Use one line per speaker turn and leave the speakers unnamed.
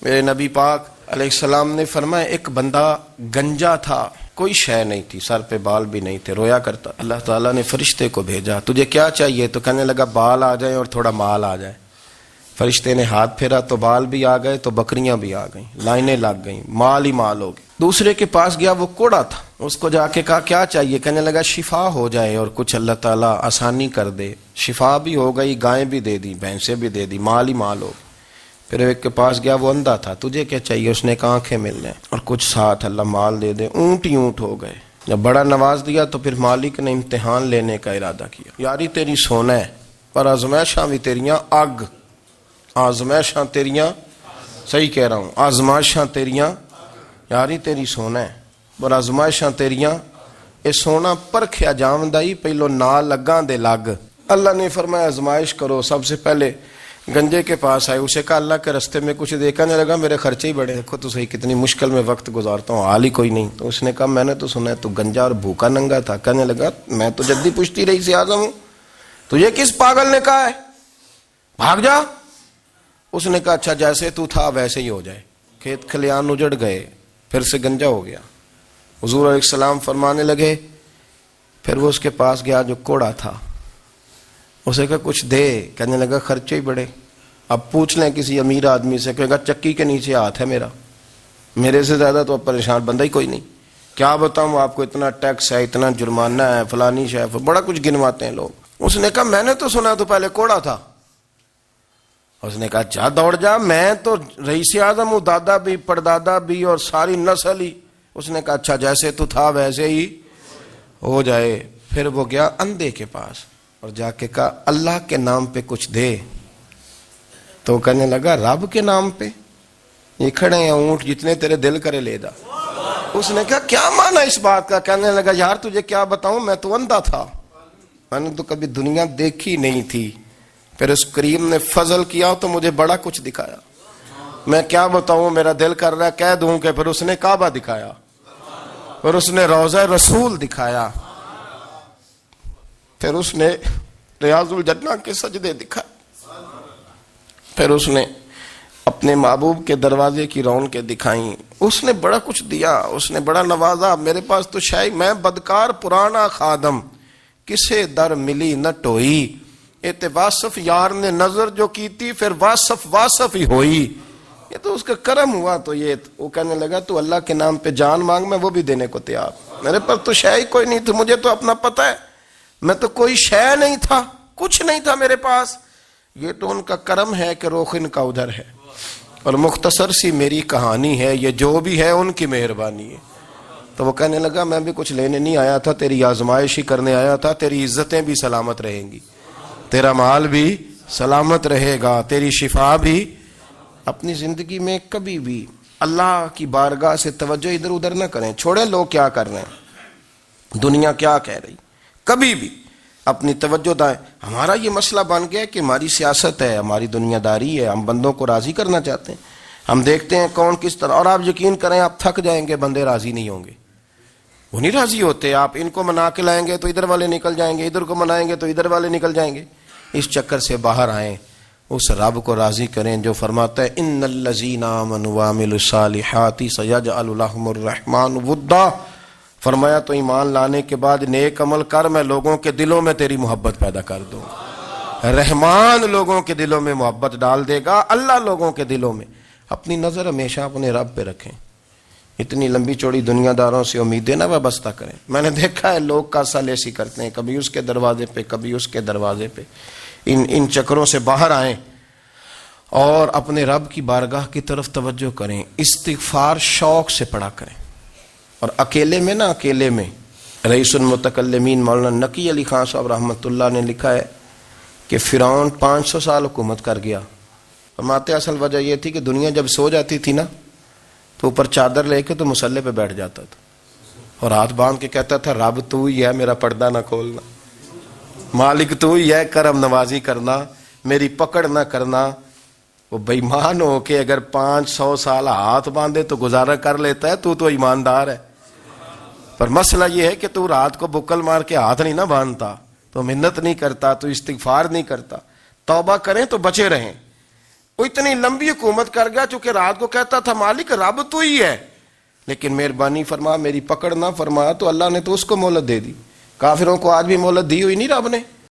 میرے نبی پاک علیہ السلام نے فرمایا ایک بندہ گنجا تھا، کوئی شے نہیں تھی، سر پہ بال بھی نہیں تھے، رویا کرتا۔ اللہ تعالیٰ نے فرشتے کو بھیجا، تجھے کیا چاہیے؟ تو کہنے لگا بال آ جائیں اور تھوڑا مال آ جائے۔ فرشتے نے ہاتھ پھیرا تو بال بھی آ گئے تو بکریاں بھی آ گئیں، لائنیں لگ گئیں، مال ہی مال ہو گئے۔ دوسرے کے پاس گیا، وہ کوڑا تھا، اس کو جا کے کہا کیا چاہیے؟ کہنے لگا شفا ہو جائے اور کچھ اللہ تعالیٰ آسانی کر دے۔ شفا بھی ہو گئی، گائیں بھی دے دی، بھینسیں بھی دے دی، مال ہی مال ہو گئے۔ پھر ایک کے پاس گیا، وہ اندھا تھا، تجھے کیا چاہیے؟ اس نے کہا آنکھیں مل جائیں اور کچھ ساتھ اللہ مال دے دے۔ اونٹ ہی اونٹ ہو گئے۔ جب بڑا نواز دیا تو پھر مالک نے امتحان لینے کا ارادہ کیا، یاری تیری سونا ہے پر آزمائشاں بھی تیریاں اگ، آزمائشاں تیریاں، صحیح کہہ رہا ہوں، آزمائشاں تیریاں، یاری تیری سونا ہے پر آزمائشاں تیریاں، اے سونا پرکھیا جامدائی پہلو نہ لگاں دے لگ۔ اللہ نے فرمایا آزمائش کرو۔ سب سے پہلے گنجے کے پاس آئے، اسے کہا اللہ کے رستے میں کچھ دیکھنے لگا، میرے خرچے ہی بڑے، دیکھو تو صحیح کتنی مشکل میں وقت گزارتا ہوں، حال ہی کوئی نہیں۔ تو اس نے کہا میں نے تو سنا ہے تو گنجا اور بھوکا ننگا تھا۔ کہنے لگا میں تو جدی پشتی رئیس اعظم ہوں، تجھے کس پاگل نے کہا ہے بھاگ جا؟ اس نے کہا اچھا جیسے تو تھا ویسے ہی ہو جائے۔ کھیت کھلیان اجڑ گئے، پھر سے گنجا ہو گیا۔ حضور علیہ السلام فرمانے لگے، پھر وہ اس کے پاس گیا جو کوڑا تھا، اسے کہا کچھ دے۔ کہنے لگا خرچے ہی بڑے، اب پوچھ لیں کسی امیر آدمی سے، کہے گا چکی کے نیچے ہاتھ ہے میرا، میرے سے زیادہ تو اب پریشان بندہ ہی کوئی نہیں، کیا بتاؤں آپ کو، اتنا ٹیکس ہے، اتنا جرمانہ ہے، فلانی شے، بڑا کچھ گنواتے ہیں لوگ۔ اس نے کہا میں نے تو سنا تو پہلے کوڑا تھا۔ اس نے کہا جا دوڑ جا، میں تو رئیس اعظم ہوں، دادا بھی پردادا بھی اور ساری نسل ہی۔ اس نے کہا اچھا جیسے تو تھا ویسے ہی ہو جائے۔ پھر وہ گیا اندھے کے پاس اور جا کے کہا اللہ کے نام پہ کچھ دے۔ تو کہنے لگا رب کے نام پہ؟ یہ کھڑے ہیں اونٹ، جتنے تیرے دل کرے لے جا۔ اس نے کہا کیا معنی اس بات کا؟ کہنے لگا یار تجھے کیا بتاؤں، میں تو اندھا تھا، میں نے تو کبھی دنیا دیکھی نہیں تھی، پھر اس کریم نے فضل کیا تو مجھے بڑا کچھ دکھایا، میں کیا بتاؤں، میرا دل کر رہا ہے کہہ دوں کہ پھر اس نے کعبہ دکھایا، پھر اس نے روضہ رسول دکھایا، پھر اس نے ریاض الجنہ کے سجدے دکھائے، پھر اس نے اپنے محبوب کے دروازے کی رونقیں دکھائیں، اس نے بڑا کچھ دیا، اس نے بڑا نوازا۔ میرے پاس تو شاید میں بدکار پرانا خادم، کسے در ملی نہ ٹوئی، اے واصف یار نے نظر جو کی تھی پھر واصف ہی ہوئی، یہ تو اس کا کرم ہوا۔ تو یہ وہ کہنے لگا تو اللہ کے نام پہ جان مانگ، میں وہ بھی دینے کو تیار، میرے پاس تو شے ہی کوئی نہیں تھی، مجھے تو اپنا پتہ ہے، میں تو کوئی شے نہیں تھا، کچھ نہیں تھا میرے پاس۔ یہ تو ان کا کرم ہے کہ رخ ان کا ادھر ہے، اور مختصر سی میری کہانی ہے، یہ جو بھی ہے ان کی مہربانی ہے۔ تو وہ کہنے لگا میں بھی کچھ لینے نہیں آیا تھا، تیری آزمائش ہی کرنے آیا تھا، تیری عزتیں بھی سلامت رہیں گی، تیرا مال بھی سلامت رہے گا، تیری شفا بھی۔ اپنی زندگی میں کبھی بھی اللہ کی بارگاہ سے توجہ ادھر ادھر نہ کریں، چھوڑیں لوگ کیا کر رہے ہیں، دنیا کیا کہہ رہی، کبھی بھی اپنی توجہ دائیں۔ ہمارا یہ مسئلہ بن گیا کہ ہماری سیاست ہے، ہماری دنیا داری ہے، ہم بندوں کو راضی کرنا چاہتے ہیں، ہم دیکھتے ہیں کون کس طرح، اور آپ یقین کریں آپ تھک جائیں گے، بندے راضی نہیں ہوں گے، وہ نہیں راضی ہوتے، آپ ان کو منا کے لائیں گے تو ادھر والے نکل جائیں گے، ادھر کو منائیں گے تو ادھر والے نکل جائیں گے۔ اس چکر سے باہر آئیں، اس رب کو راضی کریں جو فرماتا ہے ان الذین آمنوا وعملوا الصالحات سیجعل لهم الرحمن ودا۔ فرمایا تو ایمان لانے کے بعد نیک عمل کر، میں لوگوں کے دلوں میں تیری محبت پیدا کر دوں گا۔ رحمان لوگوں کے دلوں میں محبت ڈال دے گا، اللہ لوگوں کے دلوں میں۔ اپنی نظر ہمیشہ اپنے رب پہ رکھیں، اتنی لمبی چوڑی دنیا داروں سے امیدیں نہ وابستہ کریں۔ میں نے دیکھا ہے لوگ کاسا لیسی کرتے ہیں، کبھی اس کے دروازے پہ کبھی اس کے دروازے پہ، ان چکروں سے باہر آئیں اور اپنے رب کی بارگاہ کی طرف توجہ کریں، استغفار شوق سے پڑھا کریں۔ اور اکیلے میں اکیلے میں رئیس المتکلمین مولانا نقی علی خان صاحب رحمۃ اللہ نے لکھا ہے کہ فرعون 500 سال حکومت کر گیا، فرماتے اصل وجہ یہ تھی کہ دنیا جب سو جاتی تھی نا تو اوپر چادر لے کے تو مسلح پہ بیٹھ جاتا تھا اور ہاتھ باندھ کے کہتا تھا رب تو ہی ہے، میرا پردہ نہ کھولنا، مالک تو ہی ہے، کرم نوازی کرنا، میری پکڑ نہ کرنا۔ وہ بے ایمان ہو کے اگر 500 سال ہاتھ باندھے تو گزارا کر لیتا ہے، تو ایماندار ہے، پر مسئلہ یہ ہے کہ تو رات کو بکل مار کے ہاتھ نہیں نہ باندھتا، تو منت نہیں کرتا، تو استغفار نہیں کرتا۔ توبہ کریں تو بچے رہیں، وہ اتنی لمبی حکومت کر گیا چونکہ رات کو کہتا تھا مالک رب تو ہی ہے، لیکن مہربانی فرما میری پکڑ نہ فرما، تو اللہ نے تو اس کو مہلت دے دی۔ کافروں کو آج بھی مہلت دی ہوئی نہیں رب نے؟